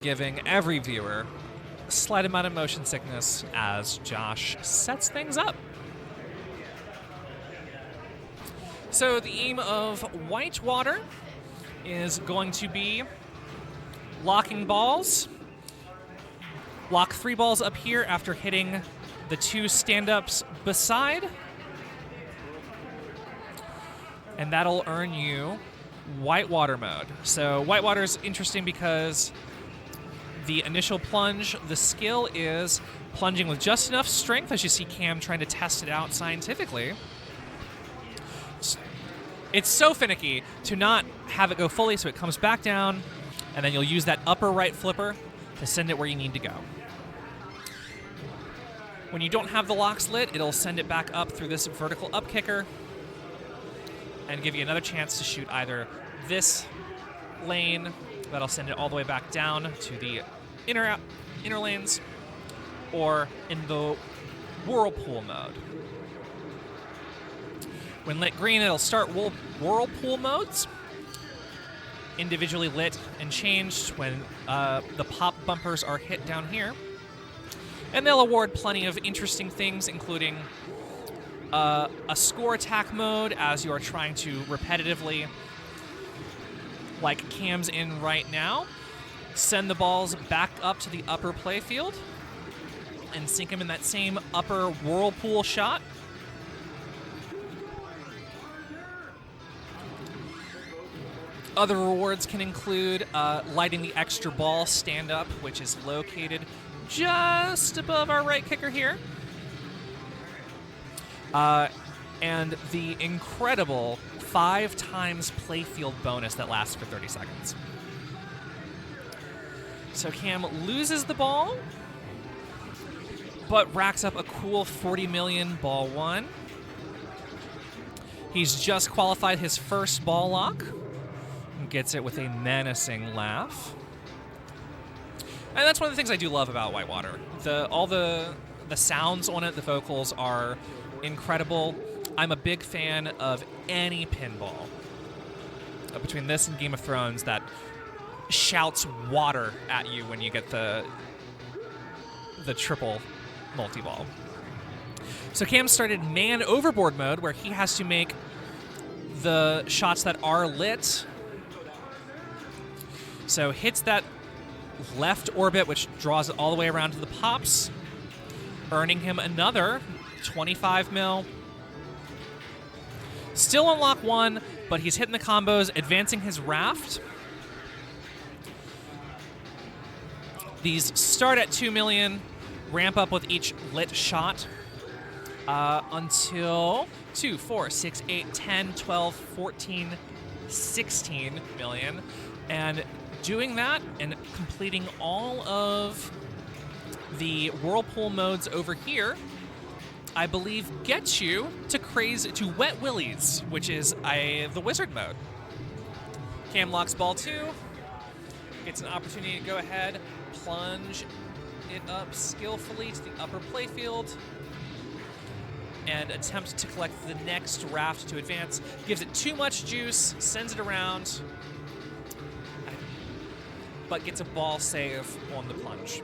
giving every viewer a slight amount of motion sickness as Josh sets things up. So the aim of WhiteWater is going to be locking balls. Lock 3 balls up here after hitting the 2 stand-ups beside. And that'll earn you WhiteWater mode. So WhiteWater is interesting because the initial plunge, the skill is plunging with just enough strength, as you see Cam trying to test it out scientifically. It's so finicky to not have it go fully, so it comes back down, and then you'll use that upper right flipper to send it where you need to go. When you don't have the locks lit, it'll send it back up through this vertical up kicker and give you another chance to shoot either this lane, that'll send it all the way back down to the inner lanes, or in the whirlpool mode. When lit green, it'll start whirlpool modes, individually lit and changed when the pop bumpers are hit down here. And they'll award plenty of interesting things, including a score attack mode as you are trying to repetitively, like Cam's in right now, send the balls back up to the upper playfield and sink them in that same upper whirlpool shot. Other rewards can include lighting the extra ball stand-up, which is located just above our right kicker here. And the incredible 5 times playfield bonus that lasts for 30 seconds. So Cam loses the ball, but racks up a cool 40 million ball 1. He's just qualified his first ball lock. Gets it with a menacing laugh. And that's one of the things I do love about WhiteWater. All the sounds on it, the vocals are incredible. I'm a big fan of any pinball. Between this and Game of Thrones that shouts water at you when you get the triple multi-ball. So Cam started man overboard mode, where he has to make the shots that are lit. So hits that left orbit, which draws it all the way around to the pops, earning him another 25 mil. Still on lock 1, but he's hitting the combos, advancing his raft. These start at 2 million, ramp up with each lit shot until 2, 4, 6, 8, 10, 12, 14, 16 million. And doing that and completing all of the whirlpool modes over here, I believe gets you to Wet Willies, which is the wizard mode. Cam locks ball 2, gets an opportunity to go ahead, plunge it up skillfully to the upper playfield, and attempt to collect the next raft to advance. Gives it too much juice, sends it around, but gets a ball save on the plunge.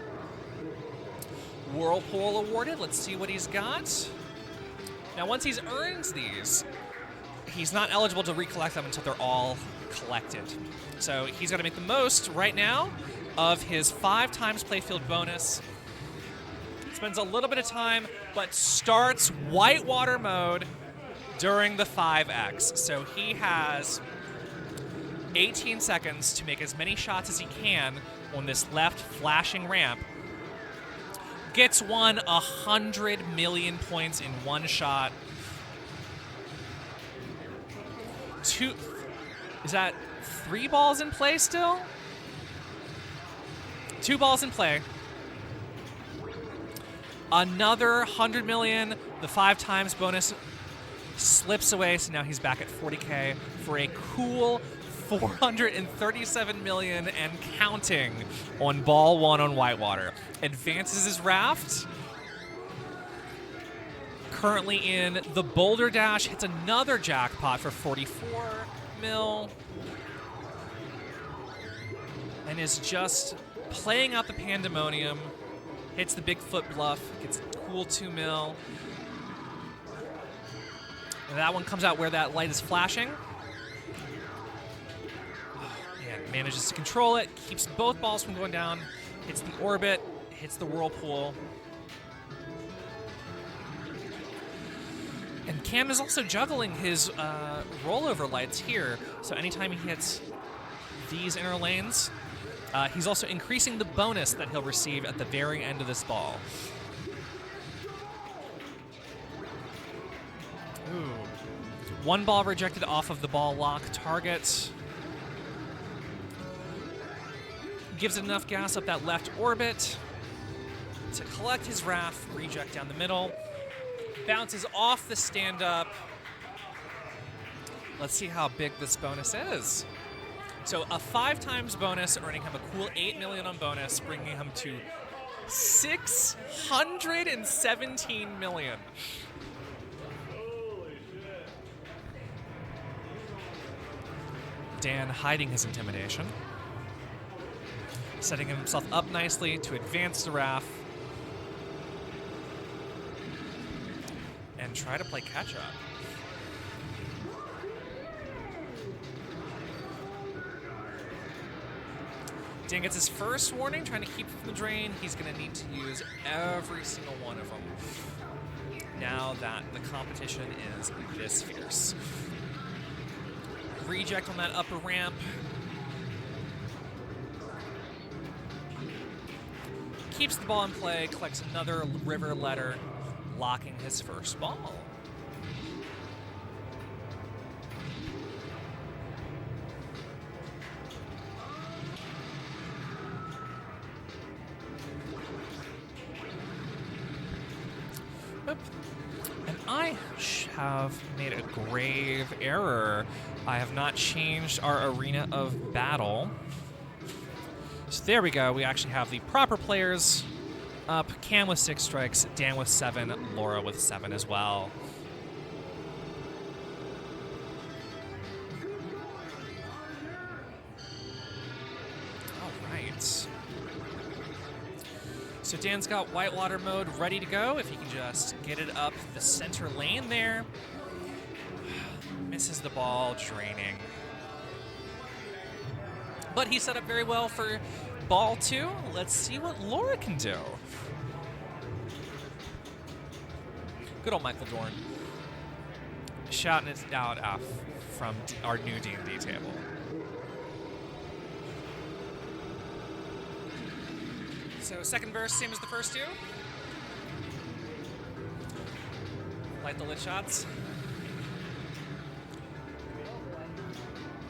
Whirlpool awarded. Let's see what he's got. Now, once he's earned these, he's not eligible to recollect them until they're all collected. So he's got to make the most right now of his 5 times playfield bonus. Spends a little bit of time, but starts WhiteWater mode during the 5X. So he has 18 seconds to make as many shots as he can on this left flashing ramp. Gets 100 million points in one shot. Is that 3 balls in play still? 2 balls in play. Another 100 million. The 5 times bonus slips away, so now he's back at 40K for a cool 437 million and counting on ball 1 on WhiteWater. Advances his raft. Currently in the Boulder Dash, hits another jackpot for 44 mil. And is just playing out the pandemonium, hits the Bigfoot bluff, gets a cool 2 mil. And that one comes out where that light is flashing. And manages to control it, keeps both balls from going down, hits the orbit, hits the whirlpool. And Cam is also juggling his rollover lights here, so anytime he hits these inner lanes, he's also increasing the bonus that he'll receive at the very end of this ball. Ooh. One ball rejected off of the ball lock target. Gives it enough gas up that left orbit to collect his RAF, reject down the middle. Bounces off the stand-up. Let's see how big this bonus is. So a 5 times bonus, earning him a cool 8 million on bonus, bringing him to 617 million. Dan hiding his intimidation. Setting himself up nicely to advance the RAF. And try to play catch-up. Dan gets his first warning, trying to keep it from the drain. He's going to need to use every single one of them now that the competition is this fierce. Reject on that upper ramp. Keeps the ball in play, collects another river letter, locking his first ball. Oop. And I have made a grave error. I have not changed our arena of battle. So there we go. We actually have the proper players up. Cam with 6 strikes, Dan with 7, Laura with 7 as well. All right. So Dan's got WhiteWater mode ready to go. If he can just get it up the center lane there. Misses the ball, draining. But he set up very well for ball 2. Let's see what Laura can do. Good old Michael Dorn. Shouting it out from our new D&D table. So second verse, same as the first 2. Light the lit shots.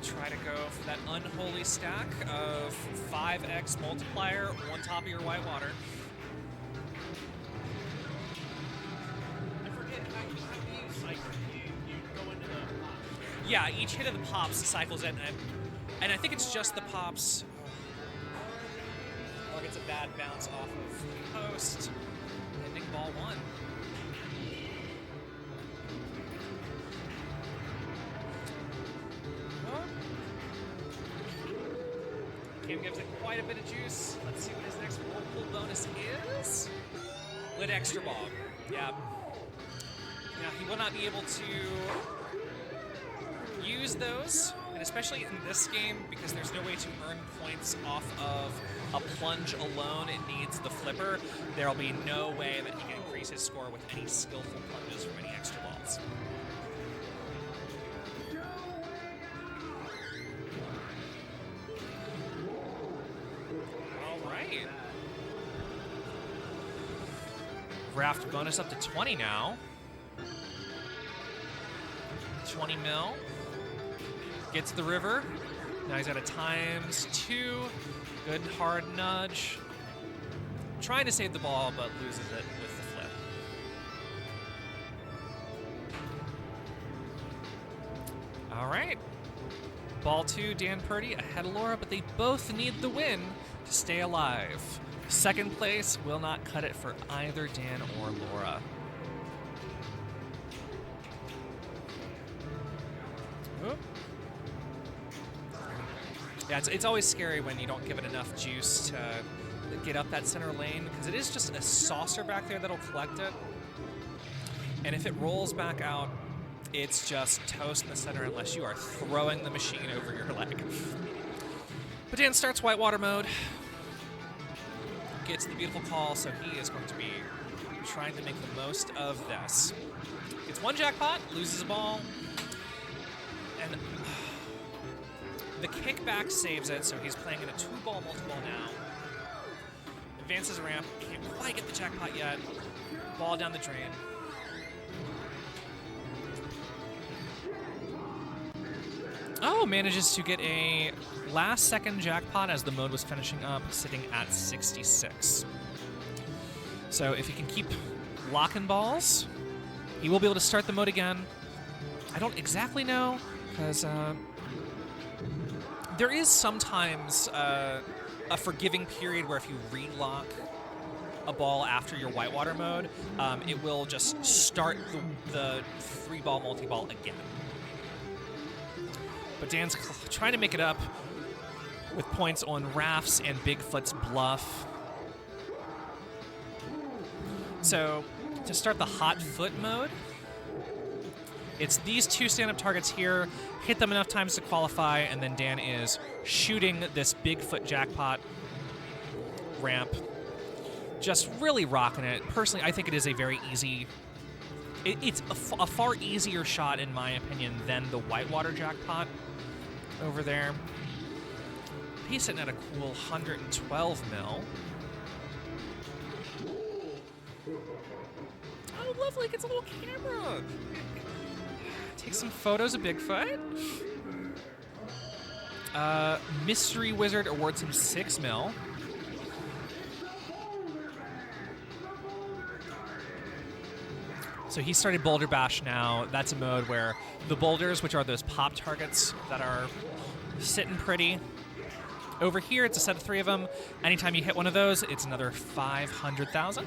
Try to go for that unholy stack of 5x multiplier on top of your WhiteWater. I forget how you cycle. You go into the pop. Yeah, each hit of the pops cycles it, and I think it's just the pops. Or gets a bad bounce off of the post, ending ball 1. Cam gives it quite a bit of juice. Let's see what his next whirlpool bonus is. Lit extra ball. Yeah. Now he will not be able to use those, and especially in this game, because there's no way to earn points off of a plunge alone. It needs the flipper. There will be no way that he can increase his score with any skillful plunges from any extra balls. Raft bonus up to 20 now. 20 mil. Gets the river. Now he's got a ×2. Good hard nudge. Trying to save the ball, but loses it with the flip. All right. Ball 2, Dan Purdy ahead of Laura, but they both need the win to stay alive. Second place will not cut it for either Dan or Laura. Oop. Yeah, it's always scary when you don't give it enough juice to get up that center lane, because it is just a saucer back there that'll collect it. And if it rolls back out, it's just toast in the center unless you are throwing the machine over your leg. But Dan starts WhiteWater mode, gets the beautiful call, so he is going to be trying to make the most of this. Gets one jackpot, loses a ball, and the kickback saves it, so he's playing in a 2-ball multi-ball now. Advances a ramp, can't quite get the jackpot yet. Ball down the drain. Oh, manages to get a last-second jackpot as the mode was finishing up, sitting at 66. So if he can keep locking balls, he will be able to start the mode again. I don't exactly know, because there is sometimes a forgiving period where if you relock a ball after your WhiteWater mode, it will just start the 3-ball multi-ball again. But Dan's trying to make it up with points on Raph's and Bigfoot's bluff. So to start the hot foot mode, it's these 2 stand-up targets here, hit them enough times to qualify, and then Dan is shooting this Bigfoot jackpot ramp. Just really rocking it. Personally, I think it is a very easy... It's a far easier shot, in my opinion, than the WhiteWater jackpot over there. He's sitting at a cool 112 mil. Oh, lovely. Gets a little camera. Take some photos of Bigfoot. Mystery Wizard awards him 6 mil. So he started Boulder Bash now. That's a mode where the boulders, which are those pop targets that are sitting pretty. Over here, it's a set of 3 of them. Anytime you hit one of those, it's another 500,000.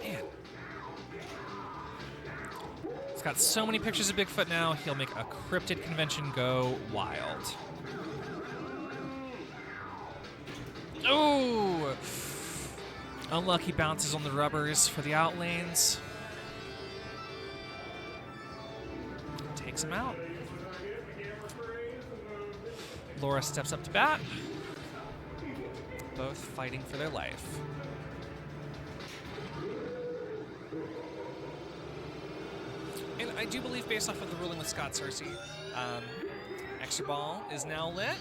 Man. He's got so many pictures of Bigfoot now, he'll make a cryptid convention go wild. Oh! Unlucky bounces on the rubbers for the out lanes. Takes him out. Laura steps up to bat. Both fighting for their life. And I do believe, based off of the ruling with Scott Cersei, extra ball is now lit.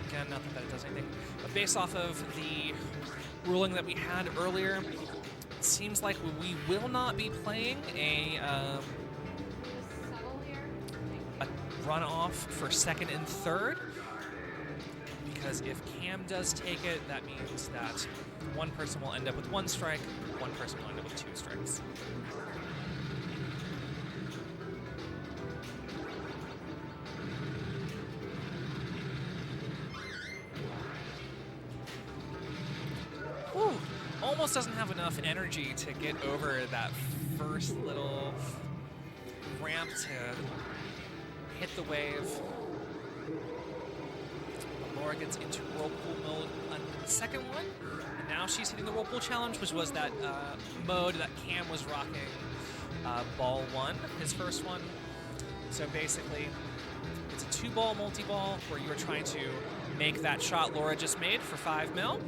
Again, not that that does anything. But based off of the ruling that we had earlier, it seems like we will not be playing a runoff for second and third, because if Cam does take it, that means that one person will end up with 1 strike, one person will end up with 2 strikes. Whew. Almost doesn't have enough energy to get over that first little ramp to hit the wave. Laura gets into Whirlpool mode on the second one, and now she's hitting the Whirlpool challenge, which was that mode that Cam was rocking ball 1, his first one. So basically, it's a 2-ball multi-ball where you're trying to make that shot Laura just made for 5 mil.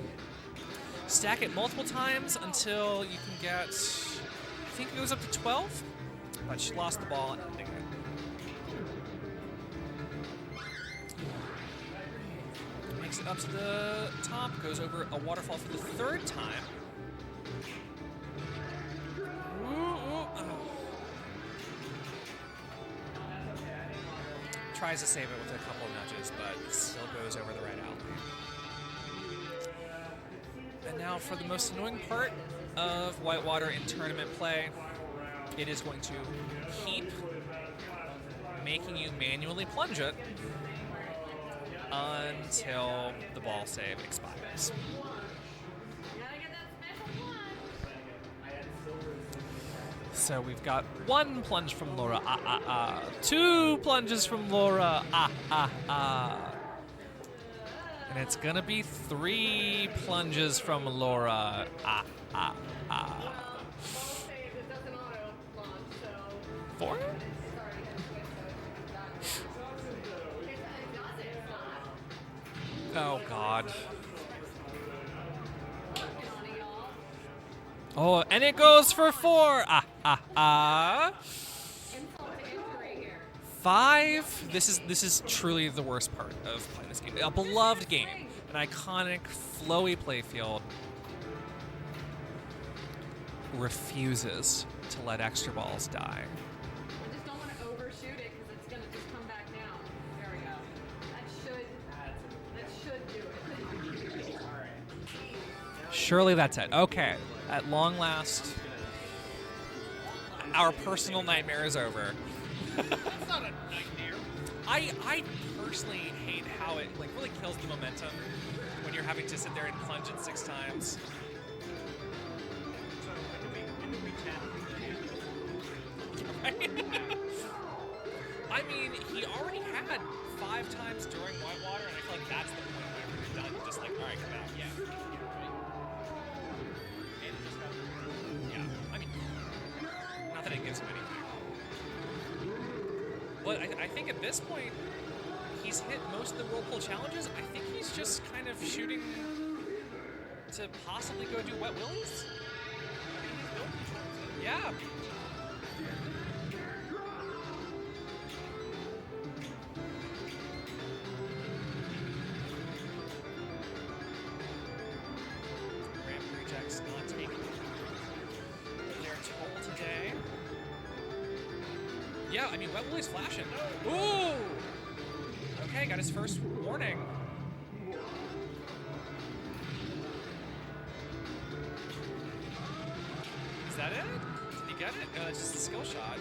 Stack it multiple times until you can get, I think it goes up to 12, but she lost the ball. Makes it up to the top, goes over a waterfall for the 3rd time. Ooh, ooh, oh. Tries to save it with a couple of nudges, but still goes over the right outlet. And now for the most annoying part of WhiteWater in tournament play, it is going to keep making you manually plunge it until the ball save expires. So we've got 1 plunge from Laura, 2 plunges from Laura, and it's gonna be 3 plunges from Laura, It doesn't auto launch, so 4. sorry, it does it. It's not. Oh God. Working on it, y'all. Oh, and it goes for 4. Insult to injury here. 5. This is truly the worst part of playing this game. A beloved game, an iconic, flowy playfield, refuses to let extra balls die. We just don't want to overshoot it because it's gonna just come back down. There we go. That should do it. Surely that's it. Okay, at long last, our personal nightmare is over. That's not a nightmare. I personally hate how it really kills the momentum when you're having to sit there and plunge it 6 times. So when do we tap? I mean, he already had 5 times during WhiteWater, and I feel like that's the point where you're done. Just like, all right, come out. Yeah. And just have Yeah. I mean, not that it gives him anything. But I think at this point, he's hit most of the whirlpool challenges. I think he's just kind of shooting to possibly go do Wet Willies. Yeah. Ramp rejects not taking their toll today. Yeah, I mean, Wet Willy's flashing. Ooh! Okay, got his first warning. Is that it? Did he get it? No, that's just a skill shot.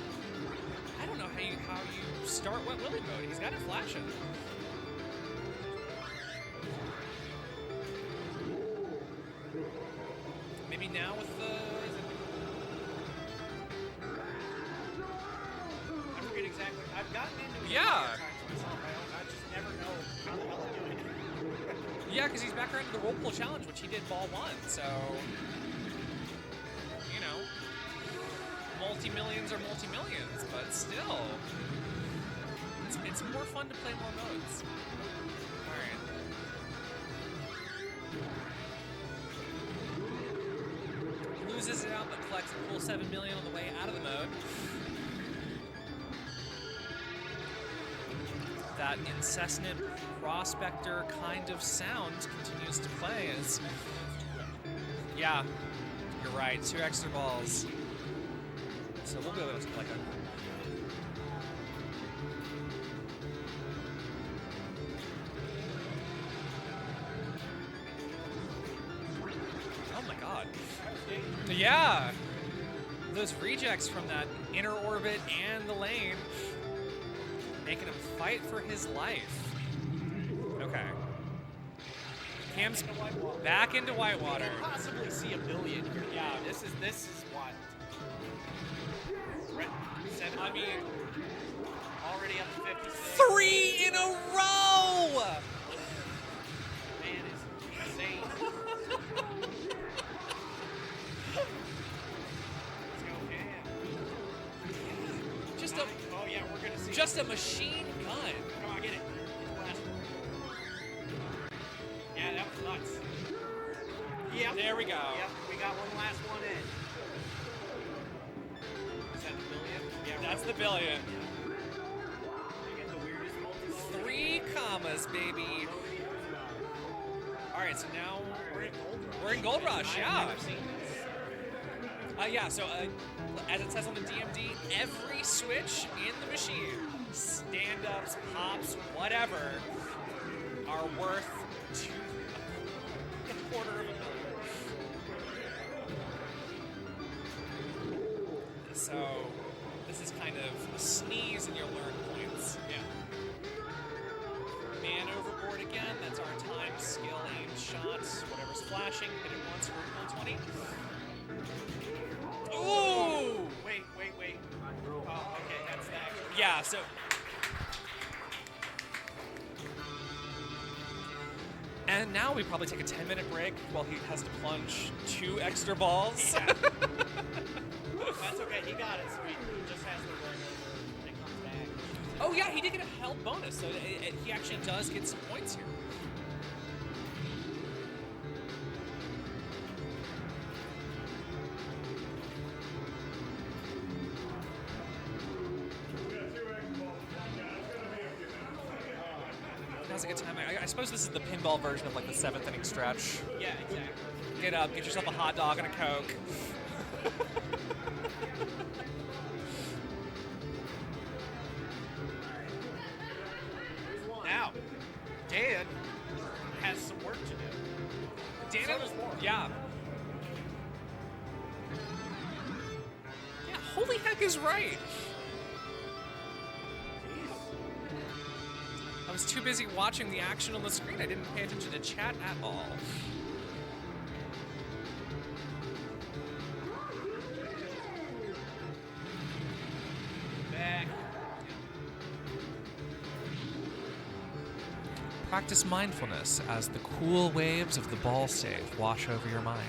I don't know how you start Wet Willy mode. He's got it flashing. Maybe now with the... I forget exactly. I've gotten into it Yeah. a couple of times myself. I just never know how the hell I'm doing it. Yeah, because he's back around to the whirlpool challenge, which he did ball 1, so... You know... Multi-millions are multi-millions, but still... It's more fun to play more modes. Alright. Loses it out, but collects a cool 7 million on the way out of the mode. That incessant prospector kind of sound continues to play as... Yeah, you're right, 2 extra balls. So we'll be able to collect a... Oh my god. Yeah! Those rejects from that inner orbit and the lane making him fight for his life. Okay. Cam's back into WhiteWater. You can possibly see $1 billion here. Yeah, this is wild. Seven. I mean, already up to 56. 3 in a row! Man is insane. Let's go, Cam. Just a, Oh yeah, we're gonna see. just a machine gun. Come on, get it. Last one. Yeah, that was nuts. Yep. There we go. Yep, we got one last one in. Is that the billion? Yeah, That's the billion. We get the weirdest multi-ball. 3 commas, baby. All right, so now We're in Gold Rush. we're in Gold Rush, I've yeah. never seen this. Yeah, so as it says on the DMD, every switch in the machine, stand-ups, pops, whatever, are worth $2.25 million. So this is kind of a sneeze and you'll learn points. Yeah. Man overboard again. That's our time, skill, aim, shots, whatever's flashing. Hit it once for 120. Ooh! wait. Oh, okay, that's the actual. Yeah, so... And now we probably take a 10-minute break while he has to plunge 2 extra balls. Yeah. That's okay, he got it, so he just has to run over and it comes back. Oh yeah, he did get a held bonus, so he actually does get some points here. Now's a good time. I suppose this is the pinball version of like the 7th inning stretch. Yeah, exactly. Get up, get yourself a hot dog and a Coke. Now, Dan has some work to do. Dan, So does Laura. yeah. Yeah, holy heck is right. I was too busy watching the action on the screen. I didn't pay attention to chat at all. Back. Practice mindfulness as the cool waves of the ball save wash over your mind.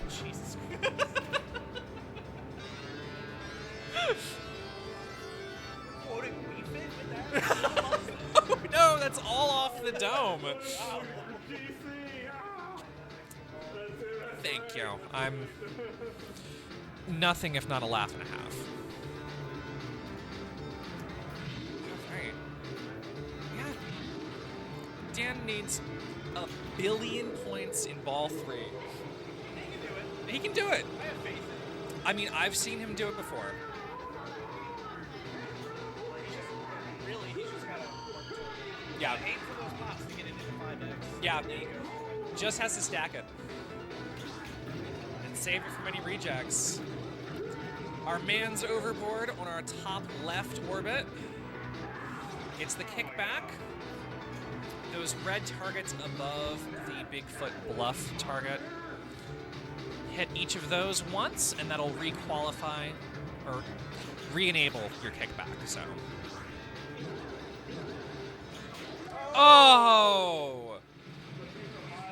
Jesus. Quoting We Fit with that? Oh no, that's all off the dome. Thank you. I'm nothing if not a laugh and a half. Alright. Yeah. Dan needs 1 billion points in ball 3. He can do it. He can do it. I have faith in him. I mean, I've seen him do it before. He's just gotta work to it. Yeah. Aim for those pops to get into the 5X. Yeah. Just has to stack it. And save it from any rejects. Our man's overboard on our top left orbit. It's the kickback. Those red targets above the Bigfoot bluff target. Hit each of those once, and that'll re-qualify or re-enable your kickback. So. Oh!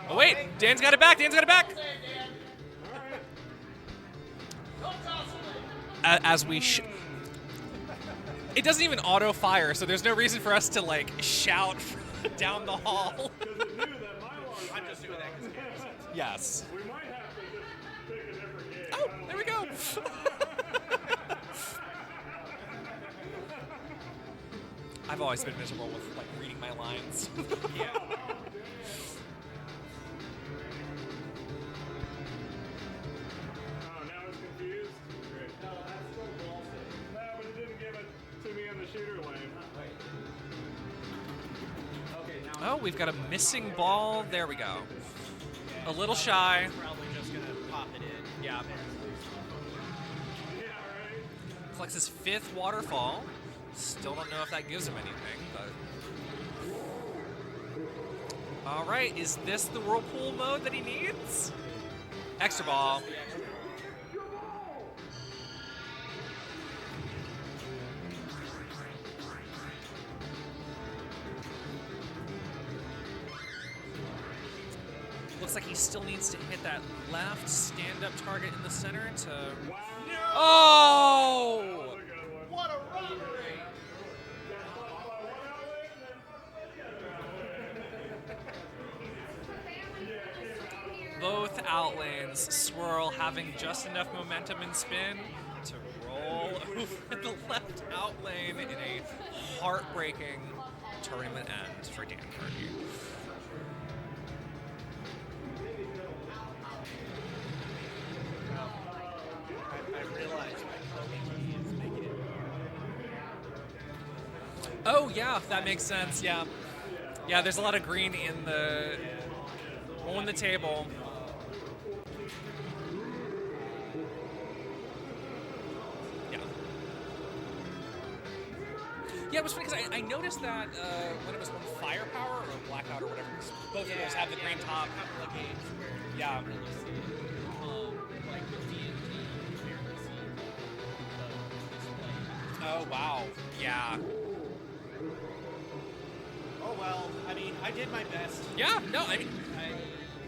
Oh wait, Dan's got it back. Dan's got it back. As we it doesn't even auto fire, so there's no reason for us to like shout down the hall. I'm just doing that because it makes sense. Yes. We might have to just pick a different game. Oh, there we go. I've always been miserable with like reading my lines. Yeah. Oh, now it's confused? Great. No, that's still ball safe. No, but it didn't give it to me in the shooter lane. Okay, now Oh, we've got a missing ball. There we go. A little shy. probably just gonna pop it in. Yeah. Yeah, right? Collects his 5th waterfall. Still don't know if that gives him anything, but. All right, is this the whirlpool mode that he needs? Extra ball. Looks like he still needs to hit that left stand-up target in the center to. Oh! That was a good one. What a run rate! Both outlanes swirl, having just enough momentum and spin to roll over the left outlane in a heartbreaking tournament end for Dan Purdy. I realized my Kobe is making it. Oh yeah, that makes sense. Yeah, yeah. There's a lot of green on the table. Yeah. Yeah, it was funny because I noticed that when it was on Firepower or Blackout or whatever, 'cause both of those have the green top. A couple of games where Yeah. you really see it. Like with D&D, you barely see it. Oh, wow. Yeah. Oh well. I mean, I did my best. Yeah, no, I mean, I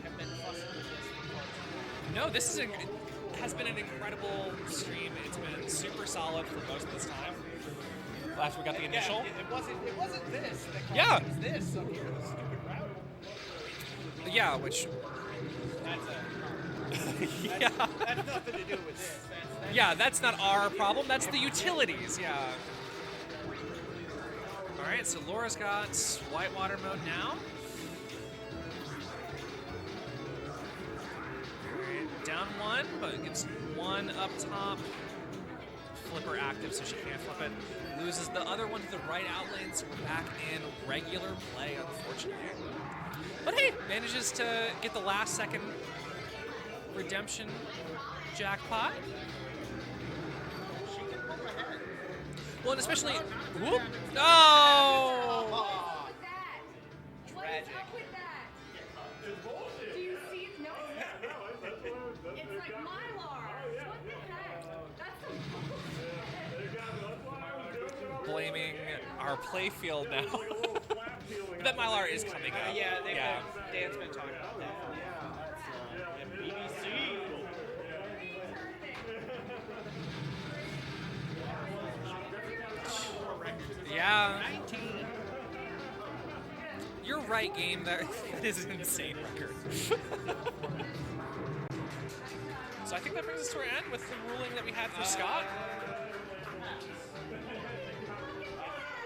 have been fussing with this for far too long. no, this is has been an incredible stream. It's been super solid for most of this time. After we got the initial. Yeah, it wasn't this that caused Yeah. it. It was this up here, the stupid router. Yeah, which, That's yeah. That's nothing to do with this. That's Yeah, that's not our problem. That's the utilities. Yeah. All right, so Laura's got whitewater mode now. All right, down one, but gets one up top. Flipper active, so she can't flip it. Loses the other one to the right out lane, so we're back in regular play, unfortunately. But hey, manages to get the last second redemption jackpot. Well, and especially, whoop, oh! Aw, What's that? tragic. What's up with that? It's bullshit. Do you see? No, Yeah, no, that's what it's like Mylar. yeah. What the heck? That's some That's why I was doing it. Blaming our playfield now. Like a little flap peeling. That Mylar is coming up. Yeah, Yeah. Dan's been talking about that. Yeah, BBC. Yeah. 19. You're right, game. That is an insane record. So I think that brings us to our end with the ruling that we had for Scott.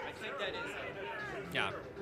I think that is it. Yeah.